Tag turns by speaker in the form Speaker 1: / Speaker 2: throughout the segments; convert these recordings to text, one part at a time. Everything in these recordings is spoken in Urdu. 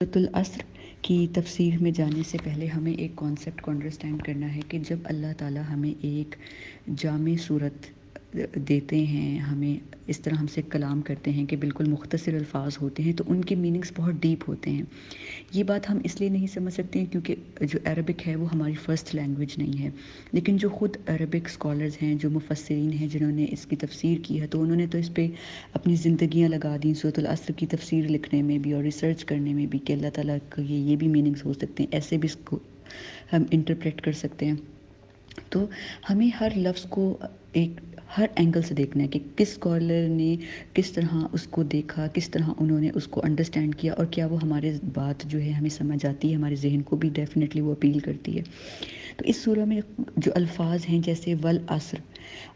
Speaker 1: سورۃ العصر کی تفسیر میں جانے سے پہلے ہمیں ایک کانسیپٹ کو انڈرسٹینڈ کرنا ہے کہ جب اللہ تعالیٰ ہمیں ایک جامع صورت دیتے ہیں، ہمیں اس طرح ہم سے کلام کرتے ہیں کہ بالکل مختصر الفاظ ہوتے ہیں، تو ان کے میننگز بہت ڈیپ ہوتے ہیں۔ یہ بات ہم اس لیے نہیں سمجھ سکتے ہیں کیونکہ جو عربک ہے وہ ہماری فرسٹ لینگویج نہیں ہے، لیکن جو خود عربک اسکالرز ہیں، جو مفسرین ہیں جنہوں نے اس کی تفسیر کی ہے، تو انہوں نے تو اس پہ اپنی زندگیاں لگا دیں سورۃ العصر کی تفسیر لکھنے میں بھی اور ریسرچ کرنے میں بھی کہ اللہ تعالیٰ کے یہ بھی میننگز ہو سکتے ہیں، ایسے بھی اس کو ہم انٹرپریٹ کر سکتے ہیں۔ تو ہمیں ہر لفظ کو ایک ہر اینگل سے دیکھنا ہے کہ کس اسکالر نے کس طرح اس کو دیکھا، کس طرح انہوں نے اس کو انڈرسٹینڈ کیا، اور کیا وہ ہمارے بات جو ہے ہمیں سمجھ آتی ہے، ہمارے ذہن کو بھی ڈیفینیٹلی وہ اپیل کرتی ہے۔ تو اس سورہ میں جو الفاظ ہیں جیسے والعصر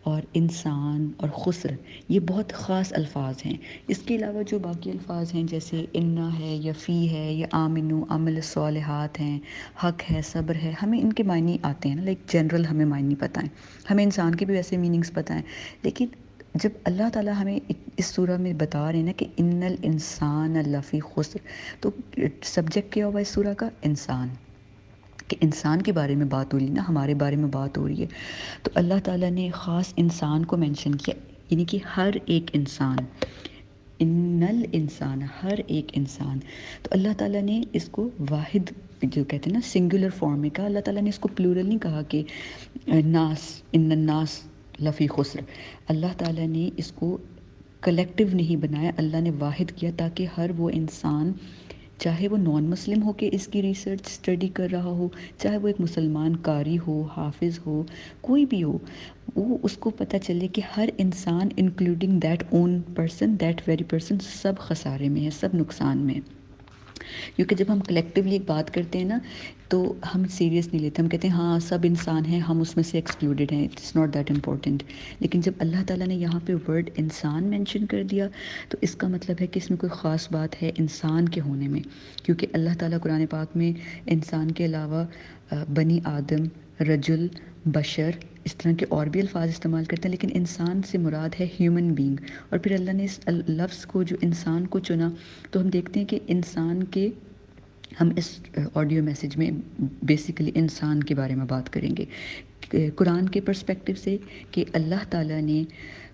Speaker 1: اور انسان اور خسر، یہ بہت خاص الفاظ ہیں۔ اس کے علاوہ جو باقی الفاظ ہیں جیسے انا ہے یا فی ہے یا آمنو، عمل صالحات ہیں، حق ہے، صبر ہے، ہمیں ان کے معنی آتے ہیں نا، لائک جنرل ہمیں معنی پتہ ہیں، ہمیں انسان کے بھی ویسے میننگز پتہ ہیں، لیکن جب اللہ تعالیٰ ہمیں اس سورہ میں بتا رہے ہیں نا کہ ان الانسان لفی خسر، تو سبجیکٹ کیا ہوا اس سورہ کا؟ انسان، کہ انسان کے بارے میں بات ہو رہی ہے نا، ہمارے بارے میں بات ہو رہی ہے۔ تو اللہ تعالیٰ نے خاص انسان کو مینشن کیا، یعنی کہ ہر ایک انسان، ان الانسان، ہر ایک انسان۔ تو اللہ تعالیٰ نے اس کو واحد جو کہتے ہیں نا سنگولر فارم میں کہا، اللہ تعالیٰ نے اس کو پلورل نہیں کہا کہ ناس، ان الناس لفی خسر۔ اللہ تعالیٰ نے اس کو کلیکٹیو نہیں بنایا، اللہ نے واحد کیا تاکہ ہر وہ انسان، چاہے وہ نان مسلم ہو کے اس کی ریسرچ اسٹڈی کر رہا ہو، چاہے وہ ایک مسلمان قاری ہو، حافظ ہو، کوئی بھی ہو، وہ اس کو پتہ چلے کہ ہر انسان including that own person, that very person, سب خسارے میں ہے، سب نقصان میں ہے۔ کیونکہ جب ہم کلیکٹیولی ایک بات کرتے ہیں نا تو ہم سیریس نہیں لیتے، ہم کہتے ہیں ہاں سب انسان ہیں، ہم اس میں سے ایکسکلوڈیڈ ہیں، اٹس ناٹ دیٹ امپورٹنٹ۔ لیکن جب اللہ تعالیٰ نے یہاں پہ ورڈ انسان مینشن کر دیا تو اس کا مطلب ہے کہ اس میں کوئی خاص بات ہے انسان کے ہونے میں، کیونکہ اللہ تعالیٰ قرآن پاک میں انسان کے علاوہ بنی آدم، رجل، بشر، اس طرح کے اور بھی الفاظ استعمال کرتے ہیں، لیکن انسان سے مراد ہے ہیومن بینگ۔ اور پھر اللہ نے اس لفظ کو، جو انسان کو چنا، تو ہم دیکھتے ہیں کہ انسان کے، ہم اس آڈیو میسیج میں بیسیکلی انسان کے بارے میں بات کریں گے قرآن کے پرسپیکٹیو سے، کہ اللہ تعالیٰ نے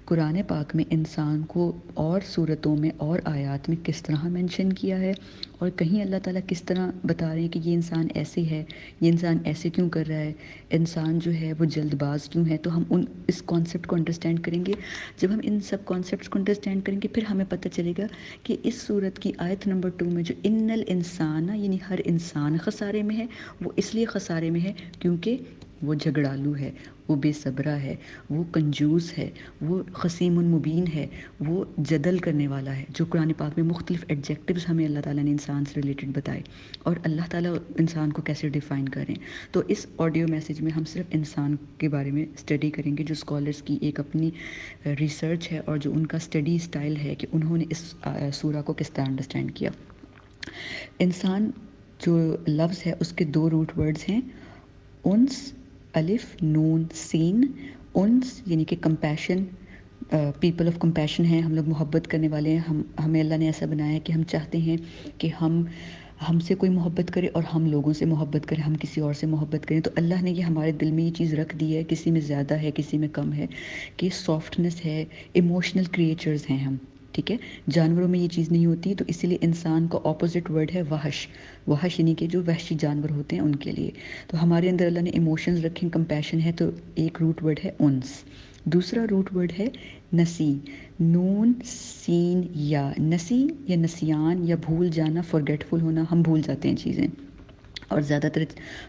Speaker 1: قرآن پاک میں انسان کو اور صورتوں میں اور آیات میں کس طرح مینشن کیا ہے، اور کہیں اللہ تعالیٰ کس طرح بتا رہے ہیں کہ یہ انسان ایسے ہے، یہ انسان ایسے کیوں کر رہا ہے، انسان جو ہے وہ جلد باز کیوں ہے۔ تو ہم اس کانسیپٹ کو انڈرسٹینڈ کریں گے۔ جب ہم ان سب کانسیپٹس کو انڈرسٹینڈ کریں گے پھر ہمیں پتہ چلے گا کہ اس صورت کی آیت نمبر 2 میں جو ان الانسان، یعنی ہر انسان خسارے میں ہے، وہ اس لیے خسارے میں ہے کیونکہ وہ جھگڑالو ہے، وہ بے صبرا ہے، وہ کنجوس ہے، وہ خصیم مبین ہے، وہ جدل کرنے والا ہے، جو قرآن پاک میں مختلف ایڈجیکٹیوز ہمیں اللہ تعالیٰ نے انسان سے ریلیٹڈ بتائے، اور اللہ تعالیٰ انسان کو کیسے ڈیفائن کریں۔ تو اس آڈیو میسیج میں ہم صرف انسان کے بارے میں اسٹڈی کریں گے، جو اسکالرس کی ایک اپنی ریسرچ ہے اور جو ان کا اسٹڈی اسٹائل ہے کہ انہوں نے اس سورہ کو کس طرح انڈرسٹینڈ کیا۔ انسان جو لفظ ہے اس کے 2 روٹ ورڈز ہیں، انس، الف نون سین۔ انس یعنی کہ کمپیشن، پیپل آف کمپیشن ہیں، ہم لوگ محبت کرنے والے ہیں، ہمیں اللہ نے ایسا بنایا ہے کہ ہم چاہتے ہیں کہ ہم سے کوئی محبت کرے اور ہم لوگوں سے محبت کریں، ہم کسی اور سے محبت کریں۔ تو اللہ نے یہ ہمارے دل میں یہ چیز رکھ دی ہے، کسی میں زیادہ ہے کسی میں کم ہے، کہ سافٹنس ہے، ایموشنل کریچرز ہیں ہم، ٹھیک ہے۔ جانوروں میں یہ چیز نہیں ہوتی، تو اسی لیے انسان کا اپوزٹ ورڈ ہے وحش۔ وحش یعنی کہ جو وحشی جانور ہوتے ہیں ان کے لیے۔ تو ہمارے اندر اللہ نے ایموشنز رکھیں، کمپیشن ہے، تو ایک روٹ ورڈ ہے انس۔ دوسرا روٹ ورڈ ہے نسی، نون سین یا، نسی یا نسیان یا بھول جانا، فرگیٹفل ہونا، ہم بھول جاتے ہیں چیزیں، اور زیادہ تر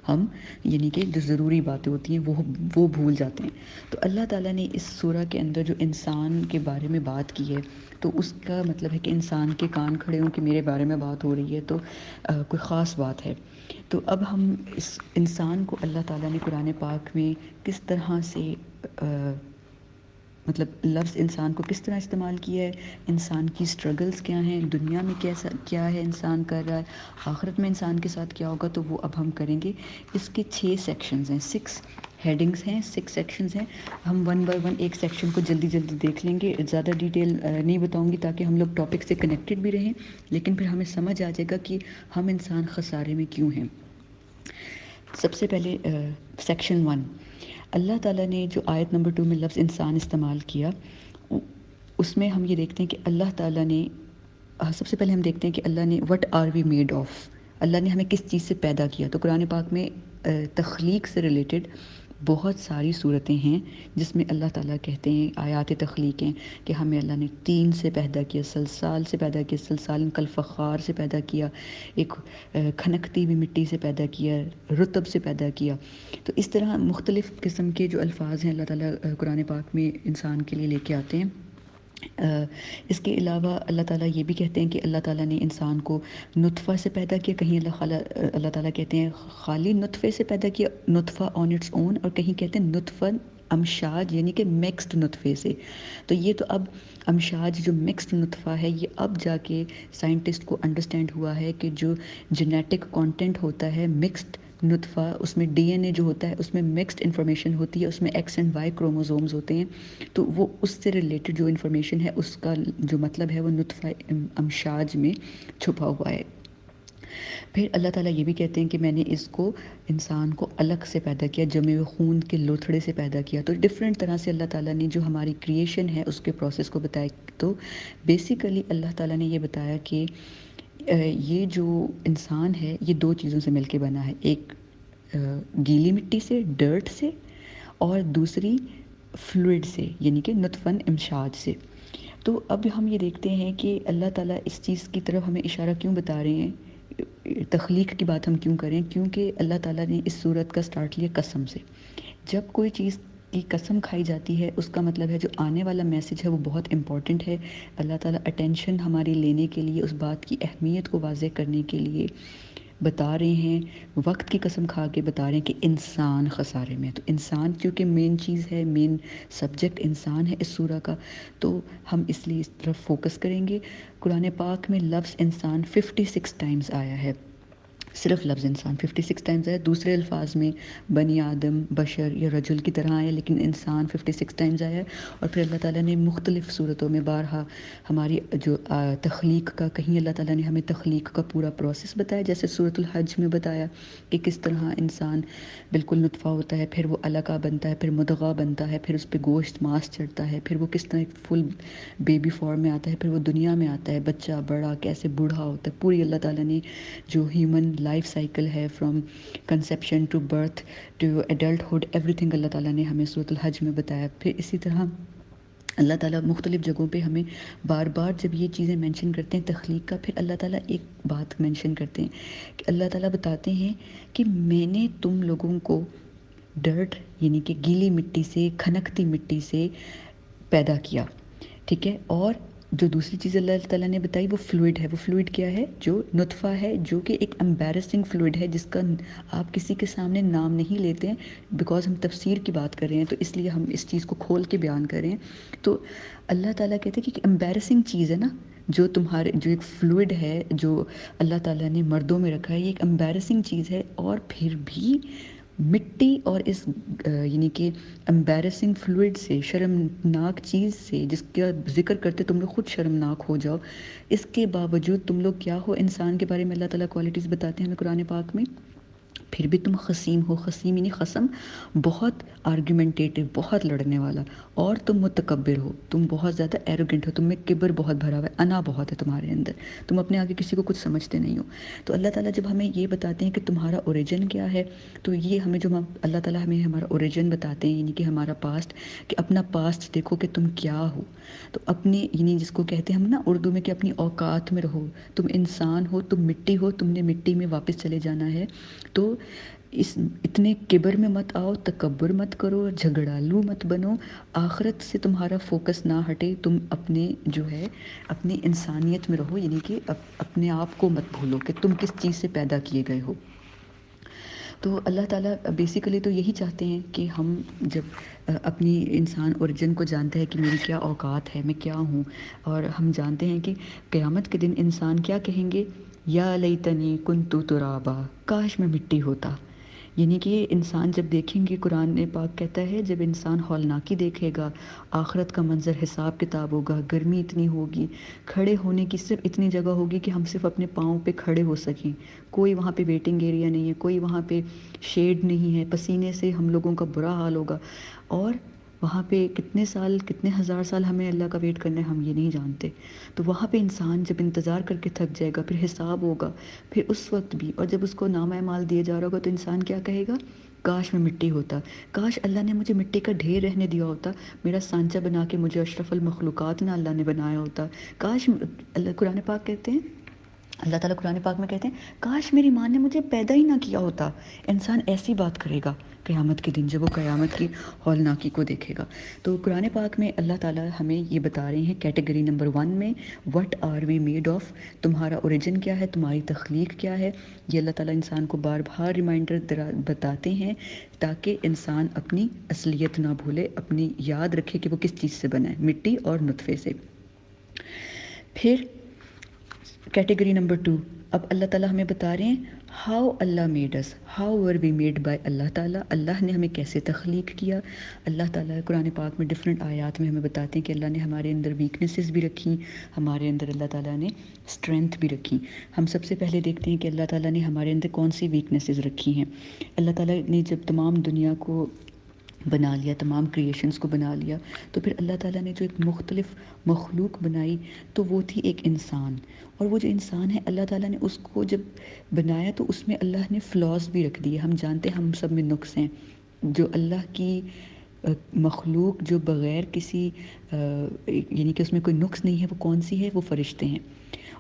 Speaker 1: ہم یعنی کہ جو ضروری باتیں ہوتی ہیں وہ بھول جاتے ہیں۔ تو اللہ تعالیٰ نے اس سورہ کے اندر جو انسان کے بارے میں بات کی ہے، تو اس کا مطلب ہے کہ انسان کے کان کھڑے ہوں کہ میرے بارے میں بات ہو رہی ہے، تو کوئی خاص بات ہے۔ تو اب ہم اس انسان کو اللہ تعالیٰ نے قرآن پاک میں کس طرح سے مطلب لفظ انسان کو کس طرح استعمال کیا ہے، انسان کی سٹرگلز کیا ہیں، دنیا میں کیا ہے انسان کر رہا ہے، آخرت میں انسان کے ساتھ کیا ہوگا، تو وہ اب ہم کریں گے۔ اس کے 6 سیکشنز ہیں، 6 ہیڈنگس ہیں، 6 سیکشنز ہیں. ہم ون بائی ون ایک سیکشن کو جلدی جلدی دیکھ لیں گے. زیادہ ڈیٹیل نہیں بتاؤں گی تاکہ ہم لوگ ٹاپک سے کنیکٹڈ بھی رہیں، لیکن پھر ہمیں سمجھ آ جائے گا کہ ہم انسان خسارے میں کیوں ہیں. سب سے پہلے سیکشن 1، اللہ تعالیٰ نے جو آیت نمبر 2 میں لفظ انسان استعمال کیا، اس میں ہم یہ دیکھتے ہیں کہ اللہ تعالیٰ نے سب سے پہلے ہم دیکھتے ہیں کہ اللہ نے what are we made of, اللہ نے ہمیں کس چیز سے پیدا کیا. تو قرآن پاک میں تخلیق سے ریلیٹڈ بہت ساری صورتیں ہیں جس میں اللہ تعالیٰ کہتے ہیں، آیات تخلیق ہیں کہ ہمیں اللہ نے تین سے پیدا کیا، سلسال سے پیدا کیا، سلسال کالفخار سے پیدا کیا، ایک کھنکتی ہوئی مٹی سے پیدا کیا، رطب سے پیدا کیا. تو اس طرح مختلف قسم کے جو الفاظ ہیں اللہ تعالیٰ قرآن پاک میں انسان کے لیے لے کے آتے ہیں. اس کے علاوہ اللہ تعالیٰ یہ بھی کہتے ہیں کہ اللہ تعالیٰ نے انسان کو نطفہ سے پیدا کیا، کہیں اللہ تعالیٰ کہتے ہیں خالی نطفے سے پیدا کیا، نطفہ آن اٹس اون، اور کہیں کہتے ہیں نطفہ امشاج یعنی کہ مکسڈ نطفے سے. تو یہ تو اب امشاج جو مکسڈ نطفہ ہے یہ اب جا کے سائنٹسٹ کو انڈرسٹینڈ ہوا ہے کہ جو جینیٹک کانٹینٹ ہوتا ہے مکسڈ نطفہ، اس میں ڈی این اے جو ہوتا ہے اس میں مکسڈ انفارمیشن ہوتی ہے، اس میں ایکس اینڈ وائی کروموزومز ہوتے ہیں. تو وہ اس سے ریلیٹڈ جو انفارمیشن ہے اس کا جو مطلب ہے وہ نطفہ امشاج میں چھپا ہوا ہے. پھر اللہ تعالیٰ یہ بھی کہتے ہیں کہ میں نے اس کو انسان کو الگ سے پیدا کیا، جمے ہوئے خون کے لوتھڑے سے پیدا کیا. تو ڈفرینٹ طرح سے اللہ تعالیٰ نے جو ہماری کریشن ہے اس کے پروسیس کو بتایا. تو بیسیکلی اللہ تعالیٰ نے یہ بتایا کہ یہ جو انسان ہے یہ دو چیزوں سے مل کے بنا ہے، ایک گیلی مٹی سے، ڈرٹ سے، اور دوسری فلوئڈ سے یعنی کہ نطفاً امشاج سے. تو اب ہم یہ دیکھتے ہیں کہ اللہ تعالیٰ اس چیز کی طرف ہمیں اشارہ کیوں بتا رہے ہیں، تخلیق کی بات ہم کیوں کریں، کیونکہ اللہ تعالیٰ نے اس صورت کا سٹارٹ لیا قسم سے. جب کوئی چیز کی قسم کھائی جاتی ہے اس کا مطلب ہے جو آنے والا میسج ہے وہ بہت امپورٹنٹ ہے. اللہ تعالیٰ اٹینشن ہماری لینے کے لیے، اس بات کی اہمیت کو واضح کرنے کے لیے بتا رہے ہیں، وقت کی قسم کھا کے بتا رہے ہیں کہ انسان خسارے میں. تو انسان کیونکہ مین چیز ہے، مین سبجیکٹ انسان ہے اس سورہ کا، تو ہم اس لیے اس طرف فوکس کریں گے. قرآن پاک میں لفظ انسان 56 ٹائمز آیا ہے، صرف لفظ انسان 56 ٹائمز آیا. دوسرے الفاظ میں بنی آدم، بشر یا رجل کی طرح آیا، لیکن انسان 56 ٹائمز آیا ہے. اور پھر اللہ تعالیٰ نے مختلف صورتوں میں بارہا ہماری جو تخلیق کا، کہیں اللہ تعالیٰ نے ہمیں تخلیق کا پورا پروسیس بتایا، جیسے سورۃ الحج میں بتایا کہ کس طرح انسان بالکل نطفہ ہوتا ہے، پھر وہ علقہ بنتا ہے، پھر مضغہ بنتا ہے، پھر اس پہ گوشت ماس چڑھتا ہے، پھر وہ کس طرح ایک فل بیبی فارم میں آتا ہے، پھر وہ دنیا میں آتا ہے بچہ بڑا کیسے بوڑھا ہوتا ہے. پوری اللہ تعالیٰ نے جو ہیومن لائف سائیکل ہے from conception to birth to adulthood, everything اللہ تعالیٰ نے ہمیں سورۃ الحج میں بتایا. پھر اسی طرح اللہ تعالیٰ مختلف جگہوں پہ ہمیں بار بار جب یہ چیزیں مینشن کرتے ہیں تخلیق کا، پھر اللہ تعالیٰ ایک بات مینشن کرتے ہیں کہ اللہ تعالیٰ بتاتے ہیں کہ میں نے تم لوگوں کو ڈرٹ یعنی کہ گیلی مٹی سے، کھنکتی مٹی سے پیدا کیا. ٹھیک ہے، اور جو دوسری چیز اللہ تعالیٰ نے بتائی وہ فلوئڈ ہے. وہ فلوئڈ کیا ہے؟ جو نطفہ ہے، جو کہ ایک امبیرسنگ فلوئڈ ہے جس کا آپ کسی کے سامنے نام نہیں لیتے ہیں، بیکاز ہم تفسیر کی بات کر رہے ہیں تو اس لیے ہم اس چیز کو کھول کے بیان کر رہے ہیں. تو اللہ تعالیٰ کہتے ہیں کہ ایک امبیرسنگ چیز ہے نا، جو تمہارے جو ایک فلوئڈ ہے جو اللہ تعالیٰ نے مردوں میں رکھا ہے، یہ ایک امبیرسنگ چیز ہے. اور پھر بھی مٹی اور اس یعنی کہ امبیرسنگ فلوئڈ سے، شرمناک چیز سے جس کا ذکر کرتے تم لوگ خود شرمناک ہو جاؤ، اس کے باوجود تم لوگ کیا ہو؟ انسان کے بارے میں اللہ تعالیٰ کوالٹیز بتاتے ہیں ہمیں قرآن پاک میں. پھر بھی تم خصیم ہو. خصیم یعنی خصم، بہت آرگیومنٹیٹیو، بہت لڑنے والا. اور تم متکبر ہو، تم بہت زیادہ ایروگنٹ ہو، تم میں کبر بہت بھرا ہوا ہے، انا بہت ہے تمہارے اندر، تم اپنے آگے کسی کو کچھ سمجھتے نہیں ہو. تو اللہ تعالیٰ جب ہمیں یہ بتاتے ہیں کہ تمہارا اوریجن کیا ہے، تو یہ ہمیں جو اللہ تعالیٰ ہمیں ہمارا اوریجن بتاتے ہیں یعنی کہ ہمارا پاسٹ، کہ اپنا پاسٹ دیکھو کہ تم کیا ہو. تو اپنے یعنی جس کو کہتے ہیں ہم نا اردو میں کہ اپنی اوقات میں رہو. تم انسان ہو، تم مٹی ہو، تم نے مٹی میں واپس چلے جانا ہے. تو اتنے کبر میں مت آؤ، تکبر مت کرو، جھگڑالو مت بنو. آخرت سے تمہارا فوکس نہ ہٹے، تم اپنے جو ہے اپنی انسانیت میں رہو، یعنی کہ اپنے آپ کو مت بھولو کہ تم کس چیز سے پیدا کیے گئے ہو. تو اللہ تعالیٰ بیسیکلی تو یہی چاہتے ہیں کہ ہم جب اپنی انسان اوریجن کو جانتے ہیں کہ میری کیا اوقات ہے، میں کیا ہوں، اور ہم جانتے ہیں کہ قیامت کے دن انسان کیا کہیں گے، یا لیتنی کنت ترابا، کاش میں مٹی ہوتا. یعنی کہ انسان جب دیکھیں گے، قرآن پاک کہتا ہے جب انسان ہولناکی دیکھے گا، آخرت کا منظر، حساب کتاب ہوگا، گرمی اتنی ہوگی، کھڑے ہونے کی صرف اتنی جگہ ہوگی کہ ہم صرف اپنے پاؤں پہ کھڑے ہو سکیں، کوئی وہاں پہ ویٹنگ ایریا نہیں ہے، کوئی وہاں پہ شیڈ نہیں ہے، پسینے سے ہم لوگوں کا برا حال ہوگا، اور وہاں پہ کتنے سال، کتنے ہزار سال ہمیں اللہ کا ویٹ کرنا ہے ہم یہ نہیں جانتے۔ تو وہاں پہ انسان جب انتظار کر کے تھک جائے گا، پھر حساب ہوگا، پھر اس وقت بھی، اور جب اس کو نامہ اعمال دیا جا رہا ہوگا تو انسان کیا کہے گا؟ کاش میں مٹی ہوتا، کاش اللہ نے مجھے مٹی کا ڈھیر رہنے دیا ہوتا، میرا سانچہ بنا کے مجھے اشرف المخلوقات نہ اللہ نے بنایا ہوتا، کاش اللہ قرآن پاک کہتے ہیں، اللہ تعالیٰ قرآن پاک میں کہتے ہیں کاش میری ماں نے مجھے پیدا ہی نہ کیا ہوتا۔ انسان ایسی بات کرے گا قیامت کے دن جب وہ قیامت کی ہولناکی کو دیکھے گا۔ تو قرآن پاک میں اللہ تعالیٰ ہمیں یہ بتا رہے ہیں کیٹیگری نمبر 1 میں، what are we made of, تمہارا اوریجن کیا ہے، تمہاری تخلیق کیا ہے۔ یہ اللہ تعالیٰ انسان کو بار بار ریمائنڈر بتاتے ہیں تاکہ انسان اپنی اصلیت نہ بھولے، اپنی یاد رکھے کہ وہ کس چیز سے بنا ہے، مٹی اور نطفے سے۔ پھر کیٹیگری نمبر 2، اب اللہ تعالیٰ ہمیں بتا رہے ہیں ہاؤ اللہ made us, how were we made by اللہ تعالیٰ، اللہ نے ہمیں کیسے تخلیق کیا۔ اللہ تعالیٰ قرآن پاک میں ڈفرینٹ آیات میں ہمیں بتاتے ہیں کہ اللہ نے ہمارے اندر ویکنیسز بھی رکھی، ہمارے اندر اللہ تعالیٰ نے اسٹرینتھ بھی رکھی۔ ہم سب سے پہلے دیکھتے ہیں کہ اللہ تعالیٰ نے ہمارے اندر کون سی ویکنیسز رکھی ہیں۔ اللہ تعالیٰ نے جب تمام دنیا کو بنا لیا، تمام کریشنز کو بنا لیا، تو پھر اللہ تعالیٰ نے جو ایک مختلف مخلوق بنائی تو وہ تھی ایک انسان، اور وہ جو انسان ہے اللہ تعالیٰ نے اس کو جب بنایا تو اس میں اللہ نے فلاز بھی رکھ دیے۔ ہم جانتے ہیں ہم سب میں نقص ہیں، جو اللہ کی مخلوق جو بغیر کسی یعنی کہ اس میں کوئی نقص نہیں ہے، وہ کون سی ہے؟ وہ فرشتے ہیں،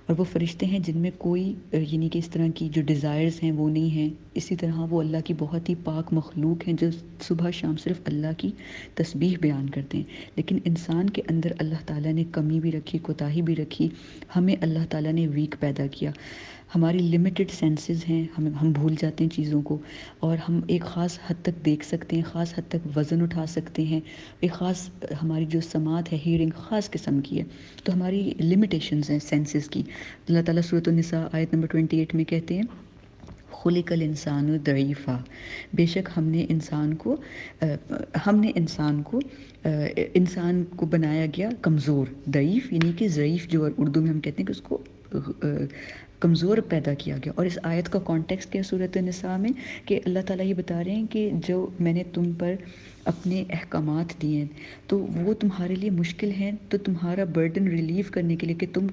Speaker 1: اور وہ فرشتے ہیں جن میں کوئی یعنی کہ اس طرح کی جو ڈیزائرز ہیں وہ نہیں ہیں۔ اسی طرح وہ اللہ کی بہت ہی پاک مخلوق ہیں جو صبح شام صرف اللہ کی تسبیح بیان کرتے ہیں۔ لیکن انسان کے اندر اللہ تعالیٰ نے کمی بھی رکھی، کوتاہی بھی رکھی، ہمیں اللہ تعالیٰ نے ویک پیدا کیا۔ ہماری لمیٹڈ سینسز ہیں، ہم بھول جاتے ہیں چیزوں کو، اور ہم ایک خاص حد تک دیکھ سکتے ہیں، خاص حد تک وزن اٹھا سکتے ہیں، ایک خاص ہماری جو سماعت ہے، ہیئرنگ خاص قسم کی ہے، تو ہماری لمیٹیشنز ہیں سینسز کی۔ اللہ تعالیٰ سورۃ النساء آیت نمبر 28 میں کہتے ہیں خلق الانسان ضعیفا، بے شک ہم نے انسان کو بنایا گیا کمزور، ضعیف یعنی کہ ضعیف جو اردو میں ہم کہتے ہیں کہ اس کو کمزور پیدا کیا گیا۔ اور اس آیت کا کانٹیکسٹ کیا سورۃ النساء میں کہ اللہ تعالیٰ یہ بتا رہے ہیں کہ جو میں نے تم پر اپنے احکامات دیے ہیں تو وہ تمہارے لیے مشکل ہیں، تو تمہارا برڈن ریلیو کرنے کے لیے کہ تم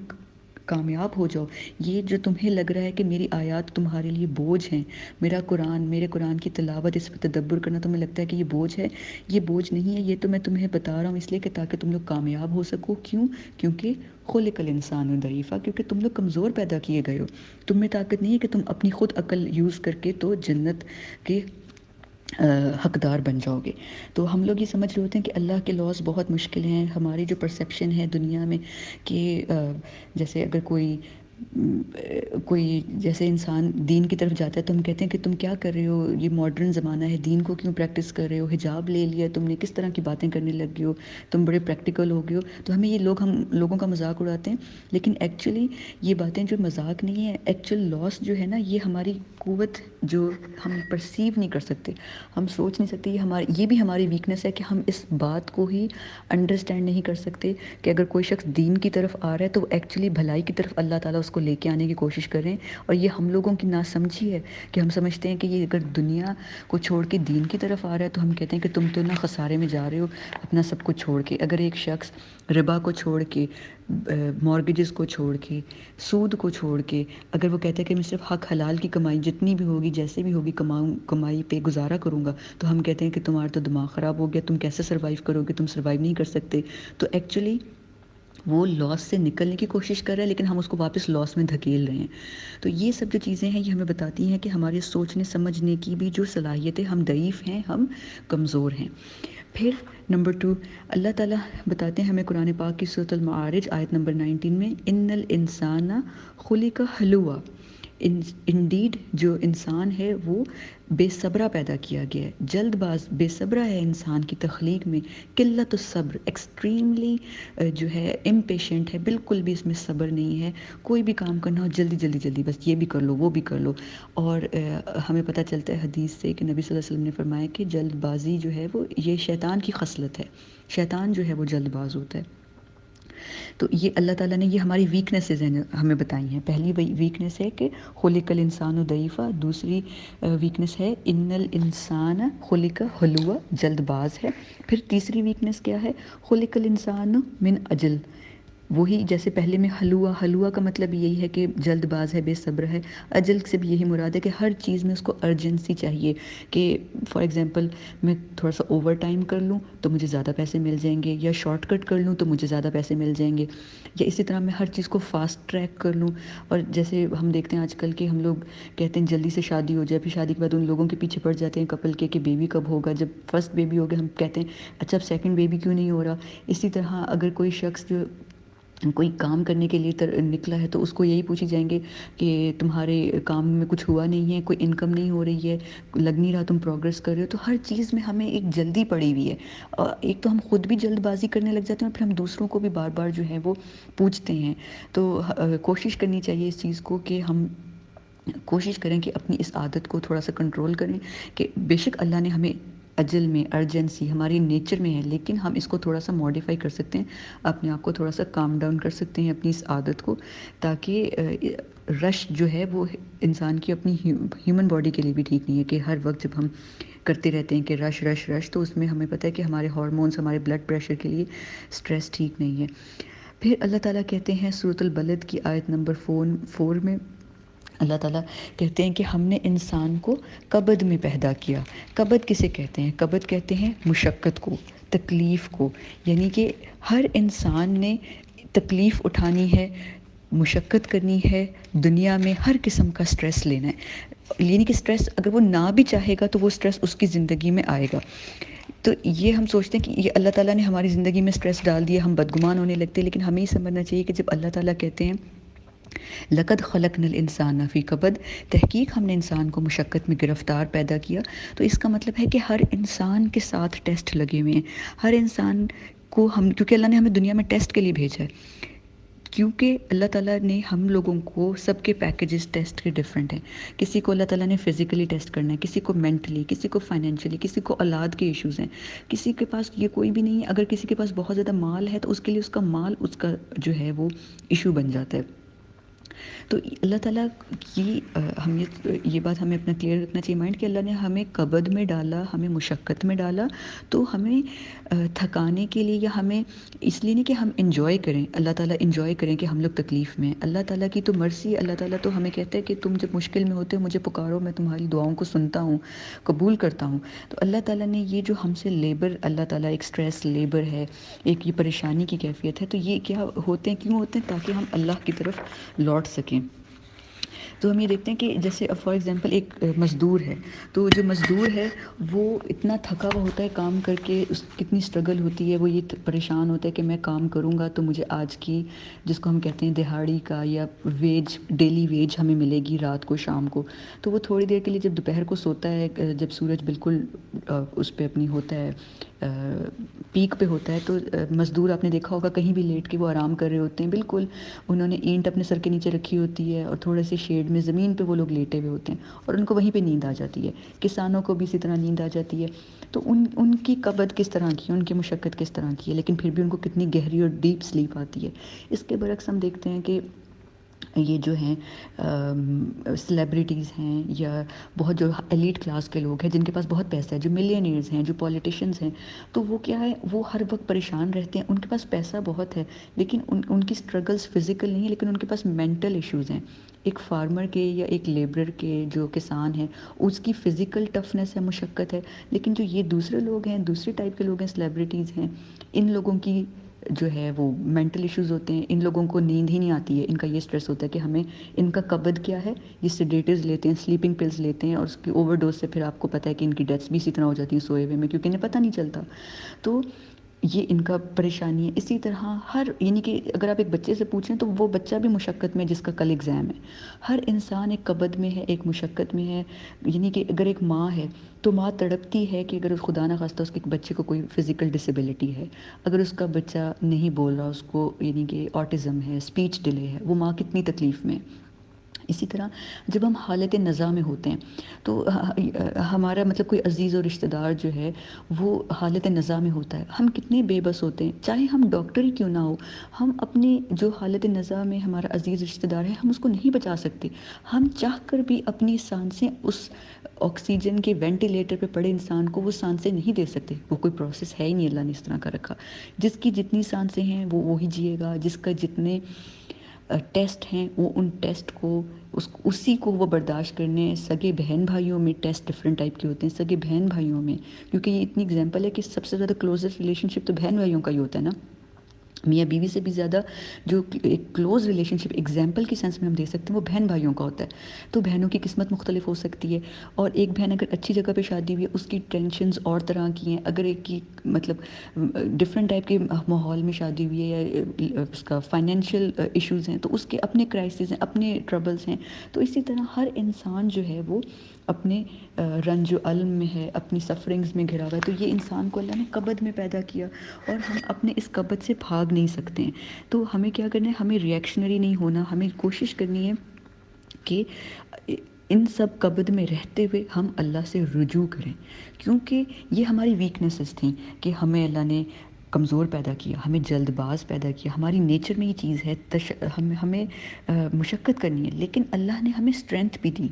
Speaker 1: کامیاب ہو جاؤ، یہ جو تمہیں لگ رہا ہے کہ میری آیات تمہارے لیے بوجھ ہیں، میرے قرآن کی تلاوت، اس پہ تدبر کرنا تمہیں لگتا ہے کہ یہ بوجھ ہے، یہ بوجھ نہیں ہے، یہ تو میں تمہیں بتا رہا ہوں اس لیے کہ تاکہ تم لوگ کامیاب ہو سکو۔ کیوں؟ کیونکہ خلق الانسان ضعیفا، کیونکہ تم لوگ کمزور پیدا کیے گئے ہو، تم میں طاقت نہیں ہے کہ تم اپنی خود عقل یوز کر کے تو جنت کے حقدار بن جاؤ گے۔ تو ہم لوگ یہ سمجھ رہے ہوتے ہیں کہ اللہ کے لاز بہت مشکل ہیں۔ ہماری جو پرسیپشن ہے دنیا میں کہ جیسے اگر کوئی جیسے انسان دین کی طرف جاتا ہے تو ہم کہتے ہیں کہ تم کیا کر رہے ہو، یہ ماڈرن زمانہ ہے، دین کو کیوں پریکٹس کر رہے ہو، حجاب لے لیا تم نے، کس طرح کی باتیں کرنے لگ گئے ہو، تم بڑے پریکٹیکل ہو گئے ہو۔ تو ہم لوگوں کا مذاق اڑاتے ہیں، لیکن ایکچولی یہ باتیں جو مذاق نہیں ہے، ایکچوئل لاس جو ہے نا، یہ ہماری قوت جو ہم پرسیو نہیں کر سکتے، ہم سوچ نہیں سکتے، یہ بھی ہماری ویکنیس ہے کہ ہم اس بات کو ہی انڈرسٹینڈ نہیں کر سکتے کہ اگر کوئی شخص دین کی طرف آ رہا ہے تو ایکچولی بھلائی کی طرف اللہ تعالیٰ اس کو لے کے آنے کی کوشش کر رہے ہیں۔ اور یہ ہم لوگوں کی ناسمجھی ہے کہ ہم سمجھتے ہیں کہ یہ اگر دنیا کو چھوڑ کے دین کی طرف آ رہا ہے تو ہم کہتے ہیں کہ تم تو نہ خسارے میں جا رہے ہو اپنا سب کچھ چھوڑ کے۔ اگر ایک شخص ربا کو چھوڑ کے، مارگیجز کو چھوڑ کے، سود کو چھوڑ کے، اگر وہ کہتا ہے کہ میں صرف حق حلال کی کمائی جتنی بھی ہوگی جیسے بھی ہوگی کمائی پہ گزارا کروں گا، تو ہم کہتے ہیں کہ تمہارا تو دماغ خراب ہو گیا، تم کیسے سروائیو کرو گے، تم سروائیو نہیں کر سکتے۔ تو ایکچولی وہ لاس سے نکلنے کی کوشش کر رہا ہے لیکن ہم اس کو واپس لاس میں دھکیل رہے ہیں۔ تو یہ سب جو چیزیں ہیں یہ ہمیں بتاتی ہیں کہ ہمارے سوچنے سمجھنے کی بھی جو صلاحیتیں، ہم ضعیف ہیں، ہم کمزور ہیں۔ پھر نمبر 2، اللہ تعالیٰ بتاتے ہیں ہمیں قرآن پاک کی سورۃ المعارج آیت نمبر 19 میں ان الانسان خلق ہلوعا، انڈیڈ جو انسان ہے وہ بے صبرہ پیدا کیا گیا ہے، جلد باز بے صبرہ ہے انسان کی تخلیق میں، قلت الصبر، ایکسٹریملی جو ہے امپیشنٹ ہے، بالکل بھی اس میں صبر نہیں ہے، کوئی بھی کام کرنا ہو جلدی جلدی جلدی، بس یہ بھی کر لو وہ بھی کر لو۔ اور ہمیں پتہ چلتا ہے حدیث سے کہ نبی صلی اللہ علیہ وسلم نے فرمایا کہ جلد بازی جو ہے وہ یہ شیطان کی خصلت ہے، شیطان جو ہے وہ جلد باز ہوتا ہے۔ تو یہ اللہ تعالیٰ نے یہ ہماری ویکنیسز ہیں ہمیں بتائی ہیں۔ پہلی ویکنیس ہے کہ خلق الانسان ضعیفا، دوسری ویکنیس ہے ان الانسان خلق حلوا، جلد باز ہے۔ پھر تیسری ویکنیس کیا ہے؟ خلق الانسان من اجل، وہی جیسے پہلے میں حلوا، حلوا کا مطلب یہی ہے کہ جلد باز ہے، بے صبر ہے۔ اجل سے بھی یہی مراد ہے کہ ہر چیز میں اس کو ارجنسی چاہیے، کہ فار ایگزامپل میں تھوڑا سا اوور ٹائم کر لوں تو مجھے زیادہ پیسے مل جائیں گے، یا شارٹ کٹ کر لوں تو مجھے زیادہ پیسے مل جائیں گے، یا اسی طرح میں ہر چیز کو فاسٹ ٹریک کر لوں۔ اور جیسے ہم دیکھتے ہیں آج کل کہ ہم لوگ کہتے ہیں جلدی سے شادی ہو جائے، پھر شادی کے بعد ان لوگوں کے پیچھے پڑ جاتے ہیں کپل کے کہ بیبی کب ہوگا، جب فرسٹ بیبی ہو گیا ہم کہتے ہیں اچھا اب سیکنڈ بیبی کیوں نہیں ہو رہا۔ اسی طرح اگر کوئی شخص جو کوئی کام کرنے کے لیے نکلا ہے تو اس کو یہی پوچھی جائیں گے کہ تمہارے کام میں کچھ ہوا نہیں ہے، کوئی انکم نہیں ہو رہی ہے، لگ نہیں رہا تم پروگریس کر رہے ہو۔ تو ہر چیز میں ہمیں ایک جلدی پڑی ہوئی ہے، اور ایک تو ہم خود بھی جلد بازی کرنے لگ جاتے ہیں اور پھر ہم دوسروں کو بھی بار بار جو ہے وہ پوچھتے ہیں۔ تو کوشش کرنی چاہیے اس چیز کو کہ ہم کوشش کریں کہ اپنی اس عادت کو تھوڑا سا کنٹرول کریں، کہ بے شک اللہ نے ہمیں اجل میں ارجنسی ہماری نیچر میں ہے، لیکن ہم اس کو تھوڑا سا ماڈیفائی کر سکتے ہیں، اپنے آپ کو تھوڑا سا کام ڈاؤن کر سکتے ہیں اپنی اس عادت کو، تاکہ رش جو ہے وہ انسان کی اپنی ہیومن باڈی کے لیے بھی ٹھیک نہیں ہے، کہ ہر وقت جب ہم کرتے رہتے ہیں کہ رش رش رش، تو اس میں ہمیں پتہ ہے کہ ہمارے ہارمونس ہمارے بلڈ پریشر کے لیے سٹریس ٹھیک نہیں ہے۔ پھر اللہ تعالیٰ کہتے ہیں سورۃ البلد کی آیت نمبر 4 میں، اللہ تعالیٰ کہتے ہیں کہ ہم نے انسان کو کبد میں پیدا کیا۔ کبد کسے کہتے ہیں؟ کبد کہتے ہیں مشقت کو، تکلیف کو، یعنی کہ ہر انسان نے تکلیف اٹھانی ہے، مشقت کرنی ہے، دنیا میں ہر قسم کا سٹریس لینا ہے، یعنی کہ سٹریس اگر وہ نہ بھی چاہے گا تو وہ سٹریس اس کی زندگی میں آئے گا۔ تو یہ ہم سوچتے ہیں کہ یہ اللہ تعالیٰ نے ہماری زندگی میں سٹریس ڈال دیا، ہم بدگمان ہونے لگتے ہیں، لیکن ہمیں یہ سمجھنا چاہیے کہ جب اللہ تعالیٰ کہتے ہیں لقد خلقنا الانسان فی کبد، تحقیق ہم نے انسان کو مشقت میں گرفتار پیدا کیا، تو اس کا مطلب ہے کہ ہر انسان کے ساتھ ٹیسٹ لگے ہوئے ہیں، ہر انسان کو ہم، کیونکہ اللہ نے ہمیں دنیا میں ٹیسٹ کے لیے بھیجا ہے، کیونکہ اللہ تعالیٰ نے ہم لوگوں کو سب کے پیکیجز ٹیسٹ کے ڈیفرنٹ ہیں، کسی کو اللہ تعالیٰ نے فزیکلی ٹیسٹ کرنا ہے، کسی کو مینٹلی، کسی کو فائنینشلی، کسی کو اولاد کے ایشوز ہیں، کسی کے پاس یہ کوئی بھی نہیں ہے، اگر کسی کے پاس بہت زیادہ مال ہے تو اس کے لیے اس کا مال اس کا جو ہے وہ ایشو بن جاتا ہے۔ تو اللہ تعالیٰ کی ہم یہ بات ہمیں اپنا کلیئر رکھنا چاہیے مائنڈ، کہ اللہ نے ہمیں کبد میں ڈالا، ہمیں مشقت میں ڈالا، تو ہمیں تھکانے کے لیے، یا ہمیں اس لیے نہیں کہ ہم انجوائے کریں، اللہ تعالیٰ انجوائے کریں کہ ہم لوگ تکلیف میں ہیں، اللہ تعالیٰ کی تو مرضی، اللہ تعالیٰ تو ہمیں کہتا ہے کہ تم جب مشکل میں ہوتے ہو مجھے پکارو، میں تمہاری دعاؤں کو سنتا ہوں، قبول کرتا ہوں۔ تو اللہ تعالیٰ نے یہ جو ہم سے لیبر، اللہ تعالیٰ ایک سٹریس لیبر ہے، ایک یہ پریشانی کی کیفیت ہے، تو یہ کیا ہوتے ہیں، کیوں ہوتے ہیں؟ تاکہ ہم اللہ کی طرف لوٹ سکیں۔ تو ہم یہ دیکھتے ہیں کہ جیسے فار ایگزامپل ایک مزدور ہے، تو جو مزدور ہے وہ اتنا تھکا ہوا ہوتا ہے کام کر کے، اس کتنی اسٹرگل ہوتی ہے، وہ یہ پریشان ہوتا ہے کہ میں کام کروں گا تو مجھے آج کی جس کو ہم کہتے ہیں دہاڑی کا یا ویج، ڈیلی ویج ہمیں ملے گی رات کو شام کو، تو وہ تھوڑی دیر کے لیے جب دوپہر کو سوتا ہے، جب سورج بالکل اس پہ اپنی ہوتا ہے پیک پہ ہوتا ہے، تو مزدور آپ نے دیکھا ہوگا کہیں بھی لیٹ کے وہ آرام کر رہے ہوتے ہیں، بالکل انہوں نے اینٹ اپنے سر کے نیچے رکھی ہوتی ہے اور تھوڑے سے شیڈ میں زمین پہ وہ لوگ لیٹے ہوئے ہوتے ہیں، اور ان کو وہیں پہ نیند آ جاتی ہے، کسانوں کو بھی اسی طرح نیند آ جاتی ہے۔ تو ان کی قبض کس طرح کی ہے، ان کی مشقت کس طرح کی ہے، لیکن پھر بھی ان کو کتنی گہری اور ڈیپ سلیپ آتی ہے۔ اس کے برعکس ہم دیکھتے ہیں کہ یہ جو ہیں سلیبریٹیز ہیں، یا بہت جو ایلیٹ کلاس کے لوگ ہیں جن کے پاس بہت پیسہ ہے، جو ملینئرز ہیں، جو پولیٹیشنز ہیں، تو وہ کیا ہے، وہ ہر وقت پریشان رہتے ہیں، ان کے پاس پیسہ بہت ہے لیکن ان کی سٹرگلز فزیکل نہیں ہے، لیکن ان کے پاس مینٹل ایشوز ہیں۔ ایک فارمر کے یا ایک لیبرر کے جو کسان ہیں، اس کی فزیکل ٹفنس ہے، مشقت ہے، لیکن جو یہ دوسرے لوگ ہیں، دوسرے ٹائپ کے لوگ ہیں، سلیبریٹیز ہیں، ان لوگوں کی جو ہے وہ مینٹل ایشوز ہوتے ہیں، ان لوگوں کو نیند ہی نہیں آتی ہے، ان کا یہ سٹریس ہوتا ہے کہ ہمیں، ان کا قبض کیا ہے، یہ سیڈیٹیوز لیتے ہیں، سلیپنگ پلز لیتے ہیں، اور اس کی اوور ڈوز سے پھر آپ کو پتہ ہے کہ ان کی ڈیتھس بھی اسی طرح ہو جاتی ہیں سوئے ہوئے میں، کیونکہ انہیں پتہ نہیں چلتا۔ تو یہ ان کا پریشانی ہے. اسی طرح ہر یعنی کہ اگر آپ ایک بچے سے پوچھیں تو وہ بچہ بھی مشقت میں جس کا کل ایگزام ہے. ہر انسان ایک کبد میں ہے, ایک مشقت میں ہے. یعنی کہ اگر ایک ماں ہے تو ماں تڑپتی ہے کہ اگر خدا نہ خواستہ اس کے بچے کو کوئی فزیکل ڈسیبلٹی ہے, اگر اس کا بچہ نہیں بول رہا, اس کو یعنی کہ آٹزم ہے, اسپیچ ڈیلے ہے, وہ ماں کتنی تکلیف میں ہے. اسی طرح جب ہم حالت نزا میں ہوتے ہیں تو ہمارا مطلب کوئی عزیز و رشتہ دار جو ہے وہ حالت نزا میں ہوتا ہے, ہم کتنے بے بس ہوتے ہیں, چاہے ہم ڈاکٹر ہی کیوں نہ ہو. ہم اپنی جو حالت نزا میں ہمارا عزیز رشتہ دار ہے ہم اس کو نہیں بچا سکتے. ہم چاہ کر بھی اپنی سانسیں اس آکسیجن کے وینٹیلیٹر پہ پڑے انسان کو وہ سانسیں نہیں دے سکتے. وہ کوئی پروسیس ہے ہی نہیں, اللہ نے اس طرح کا رکھا. جس کی جتنی سانسیں ہیں وہ وہی جیے گا, جس کا جتنے ٹیسٹ ہیں وہ ان ٹیسٹ کو اسی کو وہ برداشت کرنے ہیں. سگے بہن بھائیوں میں ٹیسٹ ڈفرینٹ ٹائپ کے ہوتے ہیں, سگے بہن بھائیوں میں, کیونکہ یہ اتنی اگزامپل ہے کہ سب سے زیادہ کلوزسٹ ریلیشن شپ تو بہن بھائیوں کا ہی ہوتا ہے نا. میاں بیوی سے بھی زیادہ جو ایک کلوز ریلیشن شپ ایگزامپل کی سینس میں ہم دیکھ سکتے ہیں وہ بہن بھائیوں کا ہوتا ہے. تو بہنوں کی قسمت مختلف ہو سکتی ہے, اور ایک بہن اگر اچھی جگہ پہ شادی ہوئی ہے اس کی ٹینشنز اور طرح کی ہیں. اگر ایک کی مطلب ڈفرینٹ ٹائپ کے ماحول میں شادی ہوئی ہے یا اس کا فائنینشیل ایشوز ہیں تو اس کے اپنے کرائسز ہیں, اپنے ٹربلز ہیں. تو اسی طرح ہر انسان جو ہے وہ اپنے رنج و علم میں ہے, اپنی سفرنگز میں گھرا ہوا ہے. تو یہ انسان کو اللہ نے کبد میں پیدا کیا اور ہم اپنے اس کبد سے بھاگ نہیں سکتے ہیں. تو ہمیں کیا کرنا ہے, ہمیں ریئیکشنری نہیں ہونا, ہمیں کوشش کرنی ہے کہ ان سب کبد میں رہتے ہوئے ہم اللہ سے رجوع کریں. کیونکہ یہ ہماری ویکنیسز تھیں کہ ہمیں اللہ نے کمزور پیدا کیا, ہمیں جلد باز پیدا کیا, ہماری نیچر میں یہ چیز ہے ہمیں مشقت کرنی ہے. لیکن اللہ نے ہمیں اسٹرینتھ بھی دی,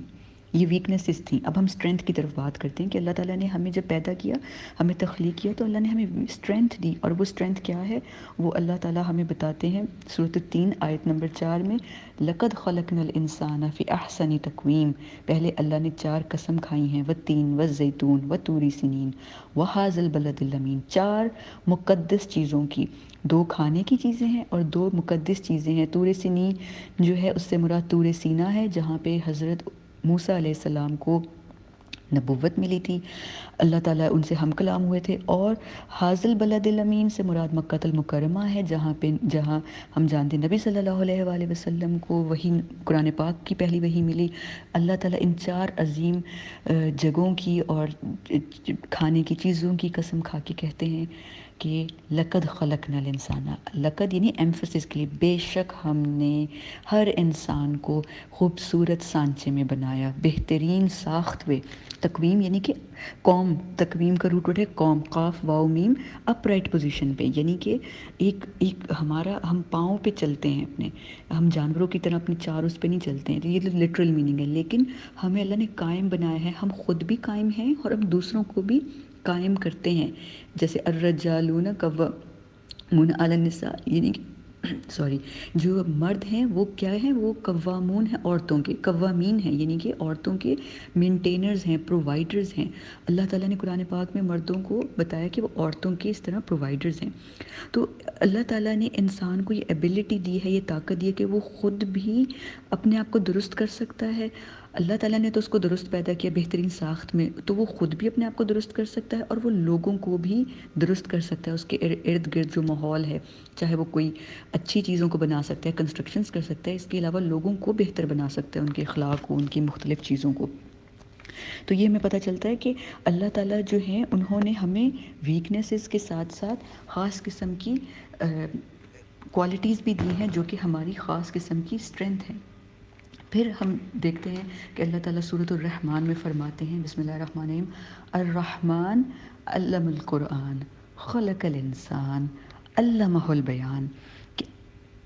Speaker 1: یہ ویکنیسز تھیں. اب ہم اسٹرینتھ کی طرف بات کرتے ہیں کہ اللہ تعالیٰ نے ہمیں جب پیدا کیا, ہمیں تخلیق کیا, تو اللہ نے ہمیں اسٹرینتھ دی. اور وہ اسٹرینتھ کیا ہے وہ اللہ تعالیٰ ہمیں بتاتے ہیں سورۃ التین آیت نمبر 4 میں, لَقَدْ خَلَقْنَا الْإِنسَانَ فِي أَحْسَنِ تَقْوِيمٍ. پہلے اللہ نے 4 قسم کھائی ہیں, والتین والزیتون وطور سینین وہذا البلد الامین. 4 مقدس چیزوں کی, 2 کھانے کی چیزیں ہیں اور 2 مقدس چیزیں ہیں. طور سینی جو ہے اس سے مراد طور سینا ہے جہاں پہ حضرت موسیٰ علیہ السلام کو نبوت ملی تھی, اللہ تعالیٰ ان سے ہم کلام ہوئے تھے. اور حاضل بلد الامین سے مراد مکہ المکرمہ ہے جہاں ہم جانتے ہیں نبی صلی اللہ علیہ وآلہ وسلم کو وہی قرآن پاک کی پہلی وحی ملی. اللہ تعالیٰ ان 4 عظیم جگہوں کی اور کھانے کی چیزوں کی قسم کھا کے کہتے ہیں کہ لقد خلقنا الانسان. لقد یعنی ایمفسس کے لیے, بے شک ہم نے ہر انسان کو خوبصورت سانچے میں بنایا, بہترین ساخت میں. تقویم یعنی کہ قوم, تقویم کا روٹ ورڈ ہے قوم, قاف واو میم, اپ رائٹ پوزیشن پہ. یعنی کہ ایک ہمارا ہم پاؤں پہ چلتے ہیں اپنے, ہم جانوروں کی طرح اپنے 4 اس پہ نہیں چلتے ہیں. یہ لٹرل میننگ ہے. لیکن ہمیں اللہ نے قائم بنایا ہے, ہم خود بھی قائم ہیں اور ہم دوسروں کو بھی قائم کرتے ہیں. جیسے الرجالون قوامون علی النساء, یعنی جو مرد ہیں وہ کیا ہیں, وہ قوامون ہیں عورتوں کے, قوامین ہیں یعنی کہ عورتوں کے مینٹینرز ہیں, پرووائڈرز ہیں. اللہ تعالیٰ نے قرآن پاک میں مردوں کو بتایا کہ وہ عورتوں کے اس طرح پرووائڈرز ہیں. تو اللہ تعالیٰ نے انسان کو یہ ایبیلٹی دی ہے, یہ طاقت دی ہے کہ وہ خود بھی اپنے آپ کو درست کر سکتا ہے. اللہ تعالیٰ نے تو اس کو درست پیدا کیا بہترین ساخت میں, تو وہ خود بھی اپنے آپ کو درست کر سکتا ہے اور وہ لوگوں کو بھی درست کر سکتا ہے. اس کے ارد گرد جو ماحول ہے, چاہے وہ کوئی اچھی چیزوں کو بنا سکتا ہے, کنسٹرکشنز کر سکتا ہے, اس کے علاوہ لوگوں کو بہتر بنا سکتا ہے, ان کے اخلاق کو, ان کی مختلف چیزوں کو. تو یہ ہمیں پتہ چلتا ہے کہ اللہ تعالیٰ جو ہیں انہوں نے ہمیں ویکنیسز کے ساتھ ساتھ خاص قسم کی کوالٹیز بھی دی ہیں جو کہ ہماری خاص قسم کی اسٹرینتھ ہے. پھر ہم دیکھتے ہیں کہ اللہ تعالیٰ سورۃ الرحمن میں فرماتے ہیں, بسم اللہ الرحمن الرحیم, الرحمن علم القرآن خلق الانسان علمہ البیان.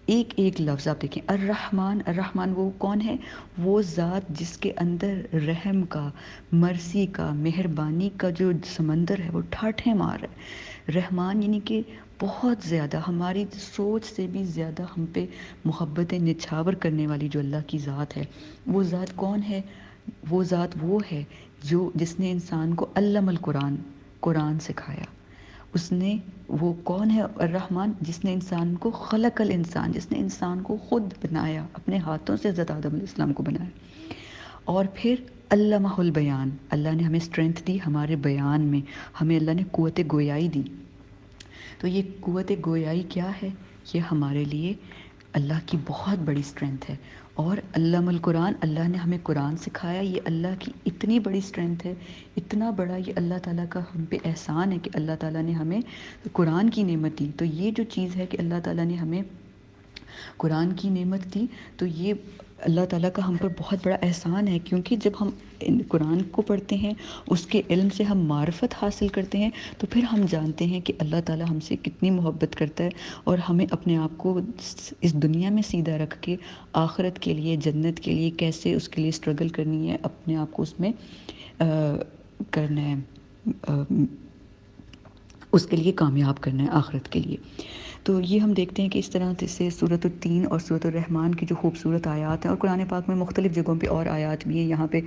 Speaker 1: ایک ایک لفظ آپ دیکھیں, الرحمن, الرحمن وہ کون ہے, وہ ذات جس کے اندر رحم کا, مرسی کا, مہربانی کا جو سمندر ہے وہ ٹھاٹھیں مار رہا ہے. رحمان یعنی کہ بہت زیادہ, ہماری سوچ سے بھی زیادہ ہم پہ محبت نچھاور کرنے والی جو اللہ کی ذات ہے, وہ ذات کون ہے, وہ ذات وہ ہے جس نے انسان کو علم القرآن, قرآن سکھایا. اس نے, وہ کون ہے الرحمن, جس نے انسان کو خلق الانسان, جس نے انسان کو خود بنایا, اپنے ہاتھوں سے حضرت آدم علیہ السلام کو بنایا. اور پھر علمہ البیان, اللہ نے ہمیں اسٹرینتھ دی ہمارے بیان میں, ہمیں اللہ نے قوت گویائی دی. تو یہ قوت گویائی کیا ہے؟ یہ ہمارے لیے اللہ کی بہت بڑی اسٹرینتھ ہے، اور علم القرآن، اللہ نے ہمیں قرآن سکھایا، یہ اللہ کی اتنی بڑی اسٹرینتھ ہے، اتنا بڑا یہ اللہ تعالیٰ کا ہم پہ احسان ہے کہ اللہ تعالیٰ نے ہمیں قرآن کی نعمت دی۔ تو یہ جو چیز ہے کہ اللہ تعالیٰ نے ہمیں قرآن کی نعمت دی، تو یہ اللہ تعالیٰ کا ہم پر بہت بڑا احسان ہے، کیونکہ جب ہم قرآن کو پڑھتے ہیں، اس کے علم سے ہم معرفت حاصل کرتے ہیں، تو پھر ہم جانتے ہیں کہ اللہ تعالیٰ ہم سے کتنی محبت کرتا ہے، اور ہمیں اپنے آپ کو اس دنیا میں سیدھا رکھ کے آخرت کے لیے، جنت کے لیے کیسے اس کے لیے اسٹرگل کرنی ہے، اپنے آپ کو اس میں کرنا ہے، اس کے لیے کامیاب کرنا ہے آخرت کے لیے۔ تو یہ ہم دیکھتے ہیں کہ اس طرح سے سورۃ التین اور سورۃ الرحمن کی جو خوبصورت آیات ہیں، اور قرآن پاک میں مختلف جگہوں پہ اور آیات بھی ہیں، یہاں پہ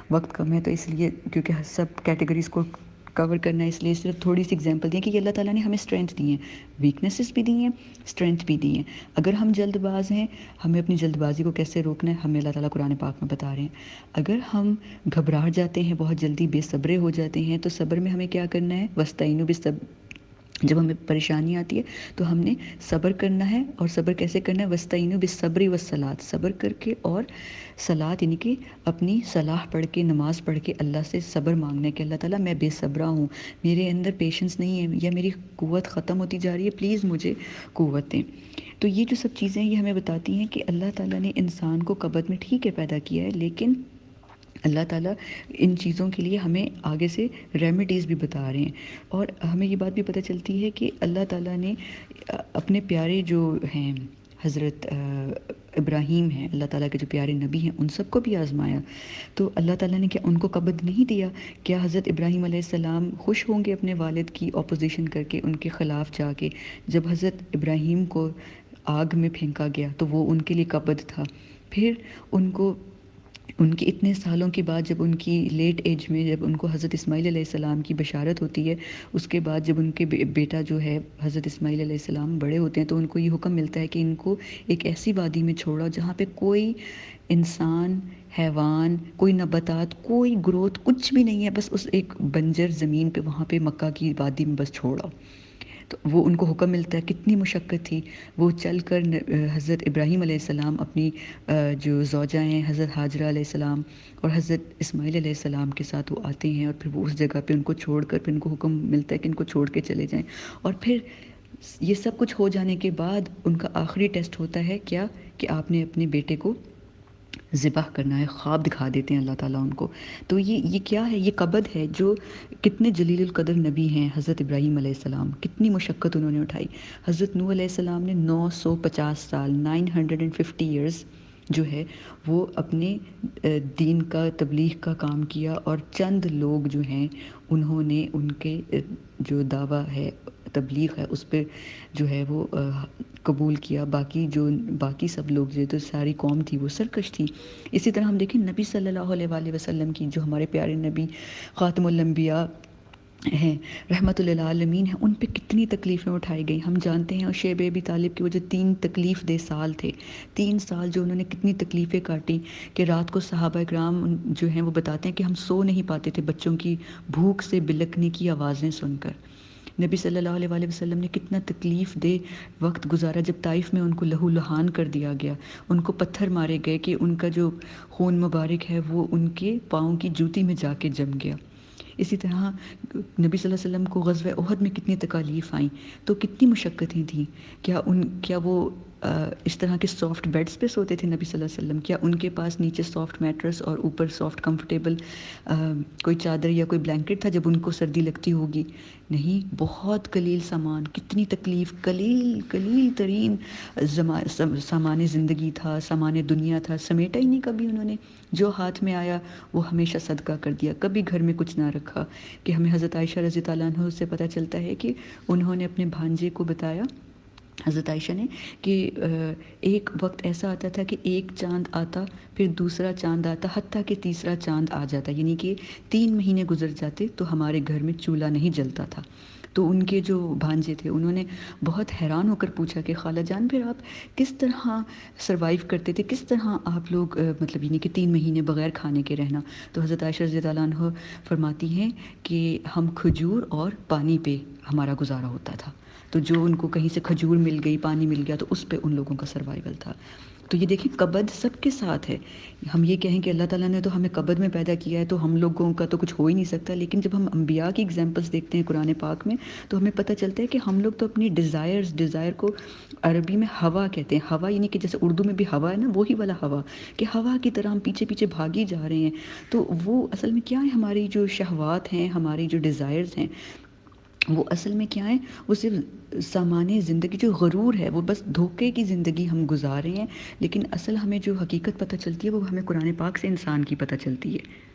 Speaker 1: وقت کم ہے تو اس لیے کیونکہ سب کیٹیگریز کو کور کرنا ہے، اس لیے صرف تھوڑی سی اگزامپل دی ہیں کہ یہ اللہ تعالیٰ نے ہمیں اسٹرینتھ دی ہیں، ویکنیسز بھی دی ہیں، اسٹرینتھ بھی دی ہیں۔ اگر ہم جلد باز ہیں، ہمیں اپنی جلد بازی کو کیسے روکنا ہے، ہمیں اللہ تعالیٰ قرآن پاک میں بتا رہے ہیں۔ اگر ہم گھبرا جاتے ہیں، بہت جلدی بے صبرے ہو جاتے ہیں، تو صبر میں ہمیں کیا کرنا ہے؟ وَاسْتَعِینُوا بِالصَّبْرِ، جب ہمیں پریشانی آتی ہے تو ہم نے صبر کرنا ہے، اور صبر کیسے کرنا ہے؟ وَاسْتَعِینُوا بِالصَّبْرِ وَالصَّلَاةِ، صبر کر کے اور صلاۃ، یعنی کہ اپنی صلاح پڑھ کے، نماز پڑھ کے اللہ سے صبر مانگنا ہے کہ اللہ تعالیٰ میں بے صبرا ہوں، میرے اندر پیشنس نہیں ہے، یا میری قوت ختم ہوتی جا رہی ہے، پلیز مجھے قوت دیں۔ تو یہ جو سب چیزیں یہ ہمیں بتاتی ہیں کہ اللہ تعالیٰ نے انسان کو قبض میں ٹھیک ہے پیدا کیا ہے، لیکن اللہ تعالیٰ ان چیزوں کے لیے ہمیں آگے سے ریمیڈیز بھی بتا رہے ہیں، اور ہمیں یہ بات بھی پتہ چلتی ہے کہ اللہ تعالیٰ نے اپنے پیارے جو ہیں حضرت ابراہیم ہیں، اللہ تعالیٰ کے جو پیارے نبی ہیں، ان سب کو بھی آزمایا۔ تو اللہ تعالیٰ نے کیا ان کو قبض نہیں دیا؟ کیا حضرت ابراہیم علیہ السلام خوش ہوں گے اپنے والد کی اپوزیشن کر کے، ان کے خلاف جا کے؟ جب حضرت ابراہیم کو آگ میں پھینکا گیا تو وہ ان کے لیے قبض تھا، پھر ان کو ان کے اتنے سالوں کے بعد جب ان کی لیٹ ایج میں جب ان کو حضرت اسماعیل علیہ السلام کی بشارت ہوتی ہے، اس کے بعد جب ان کے بیٹا جو ہے حضرت اسماعیل علیہ السلام بڑے ہوتے ہیں، تو ان کو یہ حکم ملتا ہے کہ ان کو ایک ایسی وادی میں چھوڑا جہاں پہ کوئی انسان، حیوان، کوئی نباتات، کوئی گروتھ کچھ بھی نہیں ہے، بس اس ایک بنجر زمین پہ، وہاں پہ مکہ کی وادی میں بس چھوڑا۔ تو وہ ان کو حکم ملتا ہے، کتنی مشقت تھی، وہ چل کر حضرت ابراہیم علیہ السلام اپنی جو زوجہ ہیں حضرت حاجرہ علیہ السلام اور حضرت اسماعیل علیہ السلام کے ساتھ وہ آتے ہیں، اور پھر وہ اس جگہ پہ ان کو چھوڑ کر، پھر ان کو حکم ملتا ہے کہ ان کو چھوڑ کے چلے جائیں، اور پھر یہ سب کچھ ہو جانے کے بعد ان کا آخری ٹیسٹ ہوتا ہے کیا؟ کہ آپ نے اپنے بیٹے کو ذبح کرنا ہے، خواب دکھا دیتے ہیں اللہ تعالیٰ ان کو۔ تو یہ کیا ہے؟ یہ قبض ہے، جو کتنے جلیل القدر نبی ہیں حضرت ابراہیم علیہ السلام، کتنی مشقت انہوں نے اٹھائی۔ حضرت نوح علیہ السلام نے 950 سال 950 ایئرز جو ہے وہ اپنے دین کا تبلیغ کا کام کیا، اور چند لوگ جو ہیں انہوں نے ان کے جو دعویٰ ہے، تبلیغ ہے، اس پہ جو ہے وہ قبول کیا، باقی سب لوگ جو تو ساری قوم تھی وہ سرکش تھی۔ اسی طرح ہم دیکھیں نبی صلی اللہ علیہ وآلہ وسلم کی، جو ہمارے پیارے نبی خاتم الانبیاء ہیں، رحمت للعالمین ہیں، ان پہ کتنی تکلیفیں اٹھائی گئی ہم جانتے ہیں۔ اور شیب ابی طالب کے وہ جو 3 تکلیف دہ سال تھے، 3 سال جو انہوں نے کتنی تکلیفیں کاٹی، کہ رات کو صحابہ اکرام جو ہیں وہ بتاتے ہیں کہ ہم سو نہیں پاتے تھے بچوں کی بھوک سے بلکنے کی آوازیں سن کر۔ نبی صلی اللہ علیہ وآلہ وسلم نے کتنا تکلیف دہ وقت گزارا، جب طائف میں ان کو لہو لہان کر دیا گیا، ان کو پتھر مارے گئے کہ ان کا جو خون مبارک ہے وہ ان کے پاؤں کی جوتی میں جا کے جم گیا۔ اسی طرح نبی صلی اللہ علیہ وسلم کو غزوہ احد میں کتنی تکالیف آئیں، تو کتنی مشقتیں تھیں۔ کیا وہ اس طرح کے سافٹ بیڈز پہ سوتے تھے نبی صلی اللہ علیہ وسلم؟ کیا ان کے پاس نیچے سافٹ میٹرس اور اوپر سافٹ کمفرٹیبل کوئی چادر یا کوئی بلینکٹ تھا جب ان کو سردی لگتی ہوگی؟ نہیں، بہت قلیل سامان، کتنی تکلیف، قلیل ترین سامان زندگی تھا، سامان دنیا تھا، سمیٹا ہی نہیں کبھی انہوں نے، جو ہاتھ میں آیا وہ ہمیشہ صدقہ کر دیا، کبھی گھر میں کچھ نہ رکھا۔ کہ ہمیں حضرت عائشہ رضی اللہ عنہ سے پتہ چلتا ہے کہ انہوں نے اپنے بھانجے کو بتایا، حضرت عائشہ نے، کہ ایک وقت ایسا آتا تھا کہ ایک چاند آتا، پھر دوسرا چاند آتا، حتیٰ کہ تیسرا چاند آ جاتا، یعنی کہ 3 مہینے گزر جاتے تو ہمارے گھر میں چولہا نہیں جلتا تھا۔ تو ان کے جو بھانجے تھے انہوں نے بہت حیران ہو کر پوچھا کہ خالہ جان پھر آپ کس طرح سروائیو کرتے تھے، کس طرح آپ لوگ مطلب یعنی کہ 3 مہینے بغیر کھانے کے رہنا؟ تو حضرت عائشہ رضی اللہ عنہ فرماتی ہیں کہ ہم کھجور اور پانی پہ ہمارا گزارا ہوتا تھا، تو جو ان کو کہیں سے کھجور مل گئی، پانی مل گیا، تو اس پہ ان لوگوں کا سروائیول تھا۔ تو یہ دیکھیں قبض سب کے ساتھ ہے۔ ہم یہ کہیں کہ اللہ تعالیٰ نے تو ہمیں قبض میں پیدا کیا ہے تو ہم لوگوں کا تو کچھ ہو ہی نہیں سکتا، لیکن جب ہم انبیاء کی اگزامپلس دیکھتے ہیں قرآن پاک میں تو ہمیں پتہ چلتا ہے کہ ہم لوگ تو اپنی ڈیزائر کو عربی میں ہوا کہتے ہیں، ہوا یعنی کہ جیسے اردو میں بھی ہوا ہے نا، وہی والا ہوا، کہ ہوا کی طرح ہم پیچھے پیچھے بھاگی جا رہے ہیں۔ تو وہ اصل میں کیا ہے، ہماری جو شہوات ہیں، ہماری جو ڈیزائرز ہیں، وہ اصل میں کیا ہے، وہ صرف سامان زندگی جو غرور ہے، وہ بس دھوکے کی زندگی ہم گزار رہے ہیں، لیکن اصل ہمیں جو حقیقت پتہ چلتی ہے وہ ہمیں قرآن پاک سے انسان کی پتہ چلتی ہے۔